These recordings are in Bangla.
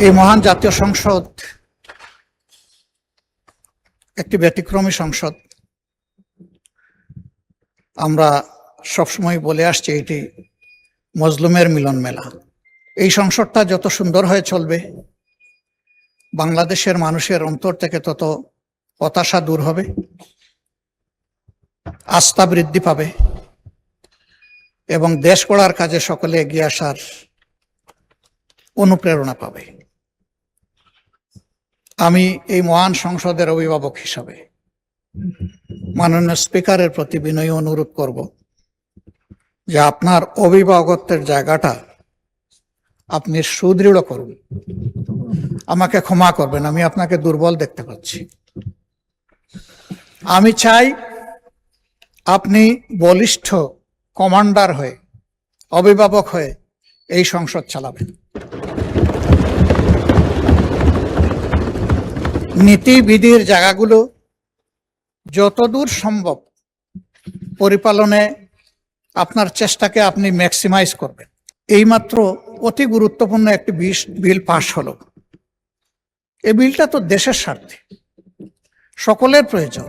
এই মহান জাতীয় সংসদ একটি ব্যতিক্রমী সংসদ। আমরা সবসময় বলে আসছি এটি মজলুমের মিলন মেলা। এই সংসদটা যত সুন্দর হয়ে চলবে, বাংলাদেশের মানুষের অন্তর থেকে তত হতাশা দূর হবে, আস্থা বৃদ্ধি পাবে এবং দেশ গড়ার কাজে সকলে এগিয়ে আসার অনুপ্রেরণা পাবে। আমি এই মহান সংসদের অভিভাবক হিসাবে মাননীয় স্পিকারের প্রতি বিনয়ী অনুরোধ করব যে আপনার অভিভাবকত্বের জায়গাটা আপনি সুদৃঢ় করুন। আমাকে ক্ষমা করবেন, আমি আপনাকে দুর্বল দেখতে পাচ্ছি। আমি চাই আপনি বলিষ্ঠ কমান্ডার হয়ে, অভিভাবক হয়ে এই সংসদ চালাবেন। নীতিবিধির জায়গাগুলো যতদূর সম্ভব পরিপালনে আপনার চেষ্টাকে আপনি ম্যাক্সিমাইজ করবেন। এইমাত্র অতি গুরুত্বপূর্ণ একটি বিল পাশ হলো। এই বিলটা তো দেশের স্বার্থে, সকলের প্রয়োজন,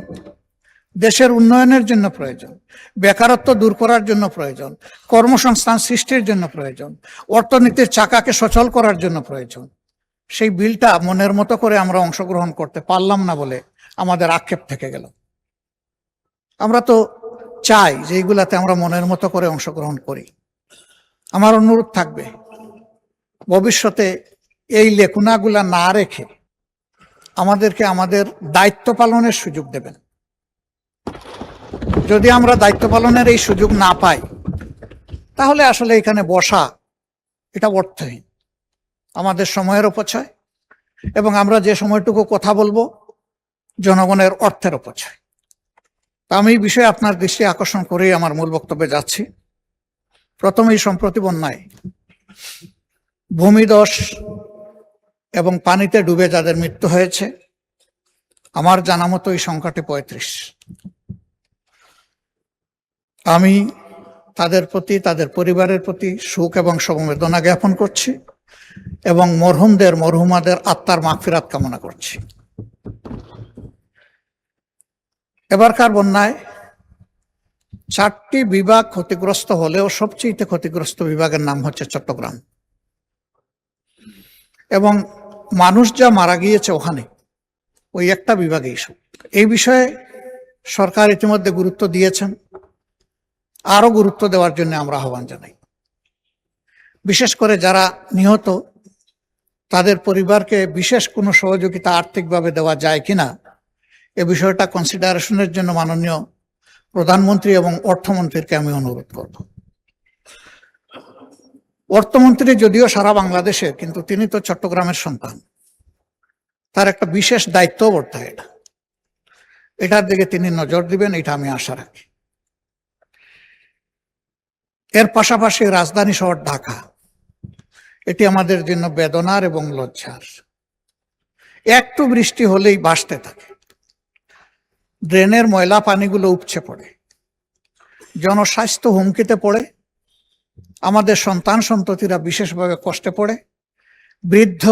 দেশের উন্নয়নের জন্য প্রয়োজন, বেকারত্ব দূর করার জন্য প্রয়োজন, কর্মসংস্থান সৃষ্টির জন্য প্রয়োজন, অর্থনীতির চাকাকে সচল করার জন্য প্রয়োজন। সেই বিলটা মনের মতো করে আমরা অংশগ্রহণ করতে পারলাম না বলে আমাদের আক্ষেপ থেকে গেল। আমরা তো চাই যে এইগুলাতে আমরা মনের মতো করে অংশগ্রহণ করি। আমার অনুরোধ থাকবে, ভবিষ্যতে এই লেকুনাগুলা না রেখে আমাদেরকে আমাদের দায়িত্ব পালনের সুযোগ দেবেন। যদি আমরা দায়িত্ব পালনের এই সুযোগ না পাই, তাহলে আসলে এখানে বসা এটা অর্থহীন, আমাদের সময়ের অপচয়, এবং আমরা যে সময়টুকু কথা বলবো জনগণের অর্থের অপচয়। তা আমি এই বিষয়ে আপনার দৃষ্টি আকর্ষণ করেই আমার মূল বক্তব্যে যাচ্ছি। প্রথমেই সম্প্রতি বন্যায় ভূমিধস এবং পানিতে ডুবে যাদের মৃত্যু হয়েছে, আমার জানা মতো এই সংখ্যাটি 35। আমি তাদের প্রতি, তাদের পরিবারের প্রতি শোক এবং সমবেদনা জ্ঞাপন করছি এবং মরহুমাদের আত্মার মাগফিরাত কামনা করছি। এবারকার বন্যায় 4টি বিভাগ ক্ষতিগ্রস্ত হলেও সবচেয়ে ক্ষতিগ্রস্ত বিভাগের নাম হচ্ছে চট্টগ্রাম, এবং মানুষ যা মারা গিয়েছে ওখানে ওই একটা বিভাগেই সব। এই বিষয়ে সরকার ইতিমধ্যে গুরুত্ব দিয়েছেন, আরো গুরুত্ব দেওয়ার জন্য আমরা আহ্বান জানাই। বিশেষ করে যারা নিহত তাদের পরিবারকে বিশেষ কোনো সহযোগিতা আর্থিকভাবে দেওয়া যায় কিনা এ বিষয়টা কনসিডারেশনের জন্য মাননীয় প্রধানমন্ত্রী এবং অর্থমন্ত্রীকে আমি অনুরোধ করব। অর্থমন্ত্রী যদিও সারা বাংলাদেশের, কিন্তু তিনি তো চট্টগ্রামের সন্তান, তার একটা বিশেষ দায়িত্ববোধ এটার দিকে তিনি নজর দিবেন, এটা আমি আশা রাখি। এর পাশাপাশি রাজধানী শহর ঢাকা, এটি আমাদের জন্য বেদনার এবং লজ্জার। একটু বৃষ্টি হলেই ভাসতে থাকে, ড্রেনের ময়লা পানিগুলো উপচে পড়ে, জনস্বাস্থ্য হুমকিতে পড়ে, আমাদের সন্তান সন্ততিরা বিশেষভাবে কষ্টে পড়ে, বৃদ্ধ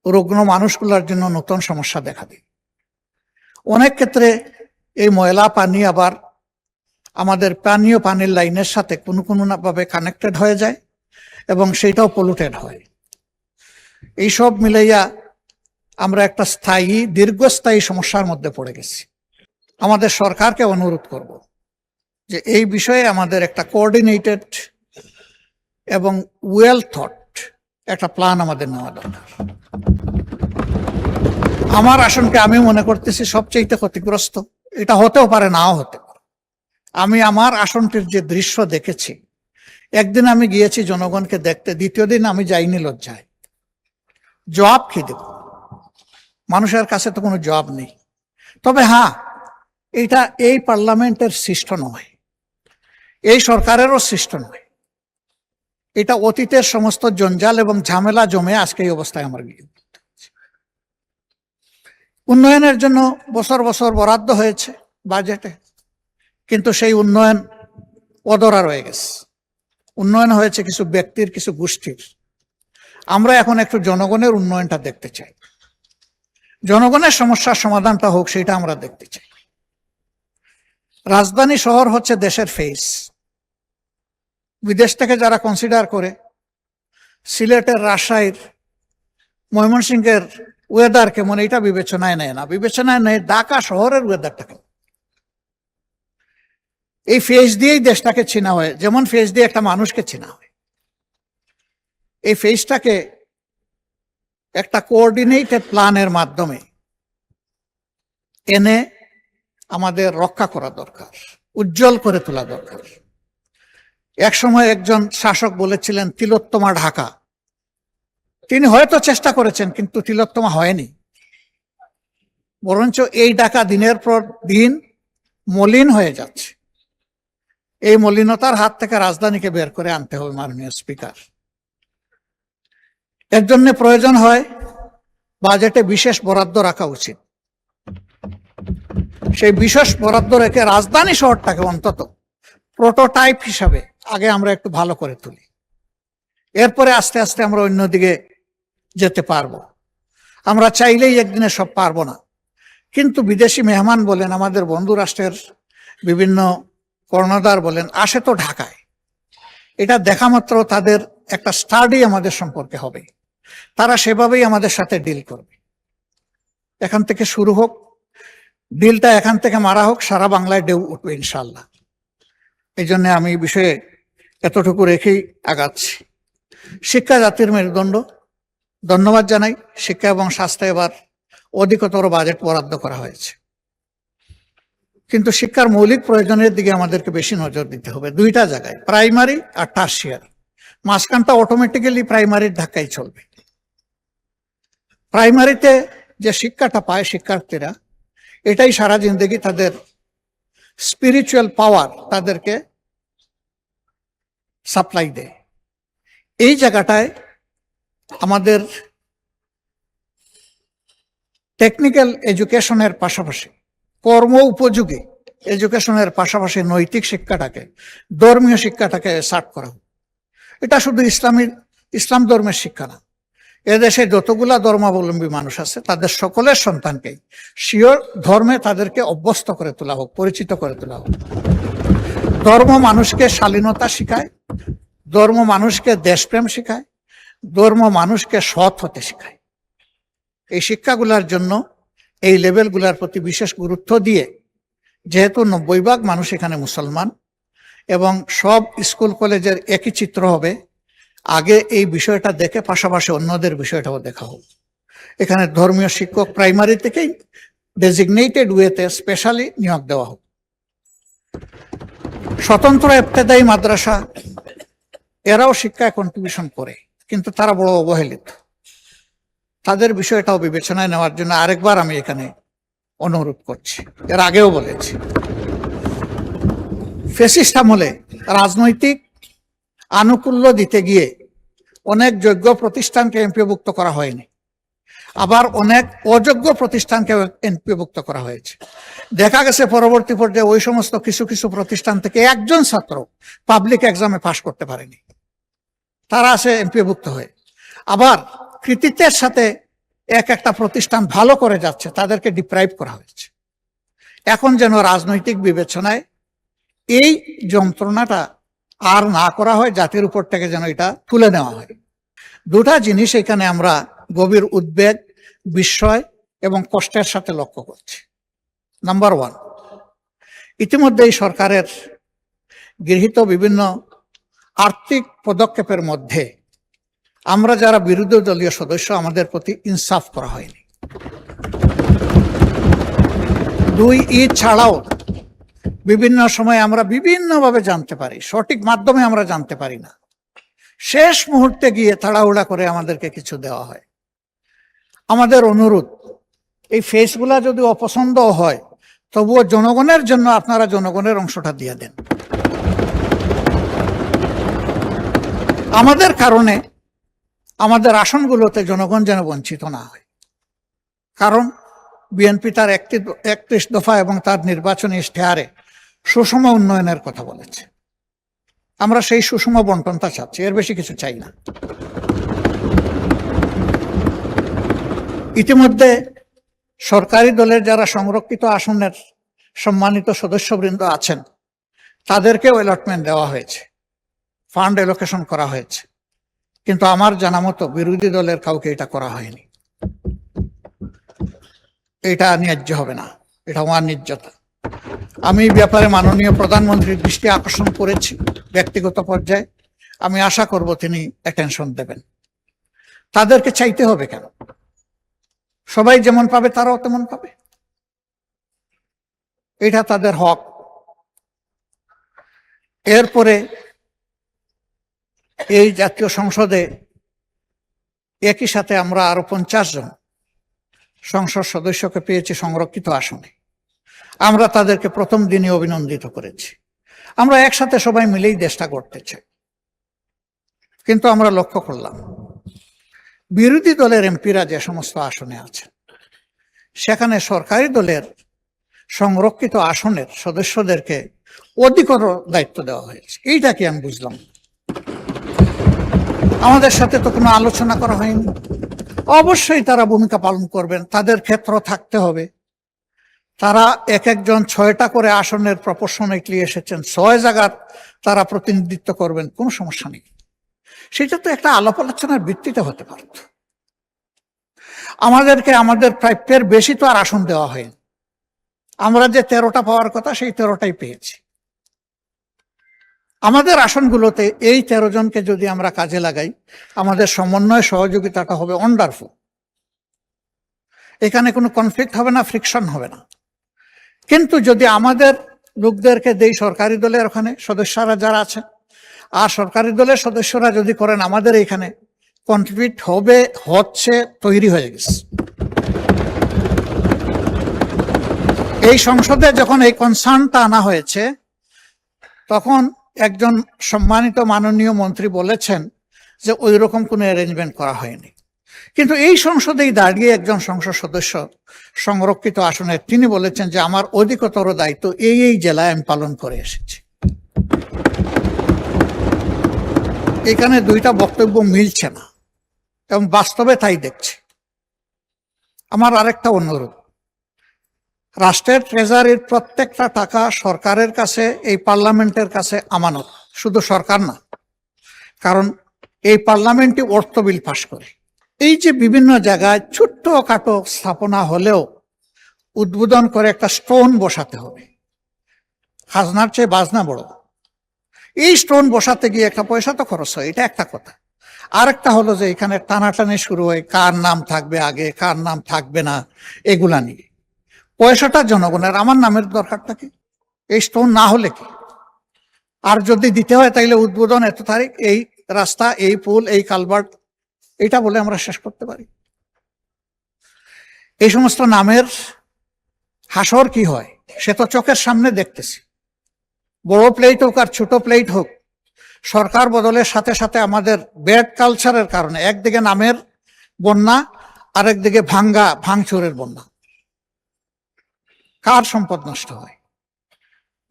রুগ্ন মানুষগুলোর জন্য নতুন সমস্যা দেখা দেয়। অনেক ক্ষেত্রে এই ময়লা পানি আবার আমাদের পানীয় পানির লাইনের সাথে কোনো ভাবে কানেক্টেড হয়ে যায় এবং সেটাও পলিউটেড হয়। এইসব মিলাইয়া আমরা একটা দীর্ঘস্থায়ী সমস্যার মধ্যে পড়ে গেছি। আমাদের সরকারকে অনুরোধ করব যে এই বিষয়ে আমাদের একটা কোঅর্ডিনেটেড এবং ওয়েল থট একটা প্ল্যান আমাদের নেওয়া দরকার। আমার আসনকে আমি মনে করতেছি সবচেয়ে ক্ষতিগ্রস্ত। এটা হতেও পারে, নাও হতে পারে। আমি আমার আসনটির যে দৃশ্য দেখেছি, একদিন আমি গিয়েছি জনগণকে দেখতে, দ্বিতীয় দিন আমি যাইনি লজ্জায়। জবাব কি দেব? মানুষের কাছে তো কোনো জবাব নেই। তবে হ্যাঁ, এটা এই পার্লামেন্টের সৃষ্ট নয়, এই সরকারেরও সৃষ্ট নয়। এটা অতীতের সমস্ত জঞ্জাল এবং ঝামেলা জমে আজকে এই অবস্থায় আমার গিয়ে। উন্নয়নের জন্য বছর বছর বরাদ্দ হয়েছে বাজেটে, কিন্তু সেই উন্নয়ন অধরা রয়ে গেছে। উন্নয়ন হয়েছে কিছু ব্যক্তির, কিছু গোষ্ঠীর। আমরা এখন একটু জনগণের উন্নয়নটা দেখতে চাই, জনগণের সমস্যার সমাধানটা হোক সেটা আমরা দেখতে চাই। রাজধানী শহর হচ্ছে দেশের ফেস। বিদেশ থেকে যারা কনসিডার করে সিলেটের, রাজশাহীর, ময়মনসিংহের ওয়েদার কেমন এটা বিবেচনায় নেয় না, বিবেচনায় নেয় ঢাকা শহরের ওয়েদারটাকে। এই ফেস দিয়েই দেশটাকে চেনা হয়, যেমন ফেস দিয়ে একটা মানুষকে চেনা হয়। এই ফেসটাকে একটা কোঅর্ডিনেটেড প্ল্যানের মাধ্যমে এনে আমাদের রক্ষা করা দরকার, উজ্জ্বল করে তোলা দরকার। এক সময় একজন শাসক বলেছিলেন তিলোত্তমা ঢাকা। তিনি হয়তো চেষ্টা করেছেন কিন্তু তিলোত্তমা হয়নি, বরঞ্চ এই ঢাকা দিনের পর দিন মলিন হয়ে যাচ্ছে। এই মলিনতার হাত থেকে রাজধানীকে বের করে আনতে হবে মাননীয় স্পিকার। এর জন্য প্রয়োজন হয় বাজেটে বিশেষ বরাদ্দ রাখা উচিত। সেই বিশেষ বরাদ্দ রেখে রাজধানী শহরটাকে অন্তত প্রোটোটাইপ হিসাবে আগে আমরা একটু ভালো করে তুলি, এরপরে আস্তে আস্তে আমরা অন্যদিকে যেতে পারবো। আমরা চাইলেই একদিনে সব পারবো না, কিন্তু বিদেশি মেহমান বলেন, আমাদের বন্ধু রাষ্ট্রের বিভিন্ন কর্ণধার বলেন, আসে তো ঢাকায়। এটা দেখা মাত্র তাদের একটা স্টাডি আমাদের সম্পর্কে হবে, তারা সেভাবেই আমাদের সাথে ডিল করবে। এখান থেকে শুরু হোক, ডিলটা এখান থেকে মারা হোক, সারা বাংলায় ঢেউ উঠবে ইনশাল্লাহ। এই জন্য আমি এই বিষয়ে এতটুকু রেখেই আগাচ্ছি। শিক্ষা জাতির মেরুদণ্ড। ধন্যবাদ জানাই, শিক্ষা এবং স্বাস্থ্য এবার অধিকতর বাজেট বরাদ্দ করা হয়েছে, কিন্তু শিক্ষার মৌলিক প্রয়োজনের দিকে আমাদেরকে বেশি নজর দিতে হবে। দুইটা জায়গায়, প্রাইমারি আর টার্সিয়ারি। মাঝখানটা অটোমেটিক্যালি প্রাইমারির ধাক্কায় চলবে। প্রাইমারিতে যে শিক্ষাটা পায় শিক্ষার্থীরা, এটাই সারা জিন্দগি তাদের স্পিরিচুয়াল পাওয়ার তাদেরকে সাপ্লাই দেয়। এই জায়গাটায় আমাদের টেকনিক্যাল এডুকেশনের পাশাপাশি, কর্ম উপযোগী এডুকেশনের পাশাপাশি নৈতিক শিক্ষাটাকে, ধর্মীয় শিক্ষাটাকে সার্ট করা হোক। এটা শুধু ইসলাম ধর্মের শিক্ষা না, এদেশে যতগুলা ধর্মাবলম্বী মানুষ আছে তাদের সকলের সন্তানকেই শিওর ধর্মে তাদেরকে অভ্যস্ত করে তোলা হোক, পরিচিত করে তোলা হোক। ধর্ম মানুষকে শালীনতা শিখায়, ধর্ম মানুষকে দেশপ্রেম শিখায়, ধর্ম মানুষকে সৎ হতে শিখায়। এই শিক্ষাগুলার জন্য এই লেভেলগুলার প্রতি বিশেষ গুরুত্ব দিয়ে, যেহেতু 90% মানুষ এখানে মুসলমান এবং সব স্কুল কলেজের একই চিত্র হবে, আগে এই বিষয়টা দেখে পাশাপাশি অন্যদের বিষয়টাও দেখা হোক। এখানে ধর্মীয় শিক্ষক প্রাইমারি থেকেই ডেজিগনেটেড ওয়েতে স্পেশালি নিয়োগ দেওয়া হোক। স্বতন্ত্র ইবতেদায়ী মাদ্রাসা, এরাও শিক্ষায় কন্ট্রিবিউশন করে, কিন্তু তারা বড় অবহেলিত। তাদের বিষয়টাও বিবেচনায় নেওয়ার জন্য আরেকবার আমি এখানে অনুরোধ করছি। এর আগেও বলেছি, ফ্যাসিস্ট আমলে রাজনৈতিক আনুকূল্য দিতে গিয়ে অনেক যোগ্য প্রতিষ্ঠানকে এমপিওভুক্ত করা হয়নি, আবার অনেক অযোগ্য প্রতিষ্ঠানকে এমপিওভুক্ত করা হয়েছে। দেখা গেছে পরবর্তী পর্যায়ে ওই সমস্ত কিছু কিছু প্রতিষ্ঠান থেকে একজন ছাত্র পাবলিক এক্সামে পাশ করতে পারেনি, তারা আছে এমপিওভুক্ত হয়ে। আবার কৃতিত্বের সাথে একটা প্রতিষ্ঠান ভালো করে যাচ্ছে, তাদেরকে ডিপ্রাইভ করা হয়েছে। এখন যেন রাজনৈতিক বিবেচনায় এই যন্ত্রণাটা আর না করা হয়, জাতির উপর থেকে যেন এটা তুলে নেওয়া হয়। দুটা জিনিস এখানে আমরা গভীর উদ্বেগ, বিস্ময় এবং কষ্টের সাথে লক্ষ্য করছি। নাম্বার 1, ইতিমধ্যে এই সরকারের গৃহীত বিভিন্ন আর্থিক পদক্ষেপের মধ্যে আমরা যারা বিরোধী দলীয় সদস্য, আমাদের প্রতি ইনসাফ করা হয়নি। 2, ঈদ ছাড়াও বিভিন্ন সময় আমরা বিভিন্নভাবে জানতে পারি, সঠিক মাধ্যমে আমরা জানতে পারি না, শেষ মুহূর্তে গিয়ে তাড়াহুড়া করে আমাদেরকে কিছু দেওয়া হয়। আমাদের অনুরোধ, এই ফেসগুলা যদি অপছন্দ হয় তবুও জনগণের জন্য আপনারা জনগণের অংশটা দিয়ে দেন। আমাদের কারণে আমাদের আসনগুলোতে জনগণ যেন বঞ্চিত না হয়। কারণ বিএনপি তার 31 দফা এবং তার নির্বাচনী ইশতেহারে সুষম উন্নয়নের কথা বলেছে। আমরা সেই সুষম বন্টনটা চাচ্ছি, এর বেশি কিছু চাই না। ইতিমধ্যে সরকারি দলের যারা সংরক্ষিত আসনের সম্মানিত সদস্যবৃন্দ আছেন তাদেরকেও অ্যালটমেন্ট দেওয়া হয়েছে, ফান্ড অ্যালোকেশন করা হয়েছে, কিন্তু আমার জানা মতো বিরোধী দলের কাউকে এটা করা হয়নি। এটা ন্যায্য হবে না, এটা অন্যায্যতা। আমি এই ব্যাপারে মাননীয় প্রধানমন্ত্রীর দৃষ্টি আকর্ষণ করেছি ব্যক্তিগত পর্যায়ে। আমি আশা করব তিনি অ্যাটেনশন দেবেন। তাদেরকে চাইতে হবে কেন? সবাই যেমন পাবে তারাও তেমন পাবে, এটা তাদের হক। এরপরে এই জাতীয় সংসদে একই সাথে আমরা আরো 50 জন সংসদ সদস্যকে পেয়েছি সংরক্ষিত আসনে। আমরা তাদেরকে প্রথম দিনে অভিনন্দিত করেছি। আমরা একসাথে সবাই মিলেই দেশটা করতে চাই। কিন্তু আমরা লক্ষ্য করলাম বিরোধী দলের এমপিরা যে সমস্ত আসনে আছেন সেখানে সরকারি দলের সংরক্ষিত আসনের সদস্যদেরকে অধিকতর দায়িত্ব দেওয়া হয়েছে। এইটা কি আমি বুঝলাম। আমাদের সাথে তো কোনো আলোচনা করা হয়নি। অবশ্যই তারা ভূমিকা পালন করবেন, তাদের ক্ষেত্র থাকতে হবে। তারা এক একজন 6টা করে আসনের প্রপোর্শনেটলি এসেছেন, 6 জায়গার তারা প্রতিনিধিত্ব করবেন, কোনো সমস্যা নেই। সেটা তো একটা আলাপ আলোচনার ভিত্তিতে হতে পারত। আমাদেরকে আমাদের প্রাপ্যের বেশি তো আর আসন দেওয়া হয়নি। আমরা যে 13টা পাওয়ার কথা সেই 13টাই পেয়েছি। আমাদের আসনগুলোতে এই 13 জনকে যদি আমরা কাজে লাগাই, আমাদের সমন্বয় সহযোগিতাটা হবে ওয়ান্ডারফুল। এখানে কোনো কনফ্লিক্ট হবে না, ফ্রিকশন হবে না। কিন্তু যদি আমাদের লোকদেরকে দেই সরকারি দলের ওখানে সদস্যরা যারা আছে, আর সরকারি দলের সদস্যরা যদি করেন আমাদের এখানে, কনফ্লিক্ট হবে, হচ্ছে, তৈরি হয়ে গেছে। এই সংসদে যখন এই কনসার্নটা আনা হয়েছে তখন একজন সম্মানিত মাননীয় মন্ত্রী বলেছেন যে ওই রকম কোনো অ্যারেঞ্জমেন্ট করা হয়নি। কিন্তু এই সংসদেই দাঁড়িয়ে একজন সংসদ সদস্য সংরক্ষিত আসনে তিনি বলেছেন যে আমার অধিকতর দায়িত্ব এই জেলায় আমি পালন করে এসেছি। এখানে দুইটা বক্তব্য মিলছে না এবং বাস্তবে তাই দেখছি। আমার আরেকটা অনুরোধ, রাষ্ট্রের ট্রেজারির প্রত্যেকটা টাকা সরকারের কাছে, এই পার্লামেন্টের কাছে আমানত। শুধু সরকার না, কারণ এই পার্লামেন্টই অর্থ বিল পাস করে। এই যে বিভিন্ন জায়গায় ছোট্ট খাটো স্থাপনা হলেও উদ্বোধন করে একটা স্টোন বসাতে হবে, খাজনার চেয়ে বাজনা বড়। এই স্টোন বসাতে গিয়ে একটা পয়সা তো খরচ হয়, এটা একটা কথা। আরেকটা হলো যে এখানে টানাটানি শুরু হয়, কার নাম থাকবে আগে, কার নাম থাকবে না, এগুলা নিয়ে। পয়সাটা জনগণের, আমার নামের দরকারটা কি? এই স্টোন না হলে কি? আর যদি দিতে হয় তাইলে উদ্বোধন এত তারিখ, এই রাস্তা, এই পুল, এই কালভার্ট, এটা বলে আমরা শেষ করতে পারি। এই সমস্ত নামের হাসর কি হয় সে তো চোখের সামনে দেখতেছি। বড় প্লেট হোক আর ছোট প্লেট হোক, সরকার বদলের সাথে সাথে আমাদের ব্যাড কালচারের কারণে একদিকে নামের বন্যা, আরেকদিকে ভাঙচুরের বন্যা। কার সম্পদ নষ্ট হয়,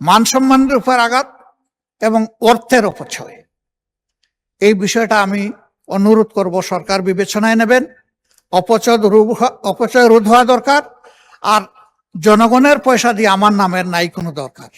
মান সম্মানের উপর আঘাত এবং অর্থের অপচয়। এই বিষয়টা আমি অনুরোধ করব সরকার বিবেচনায় নেবেন। অপচয় রোধ হওয়া দরকার। আর জনগণের পয়সা দিয়ে আমার নামের নাই কোনো দরকার।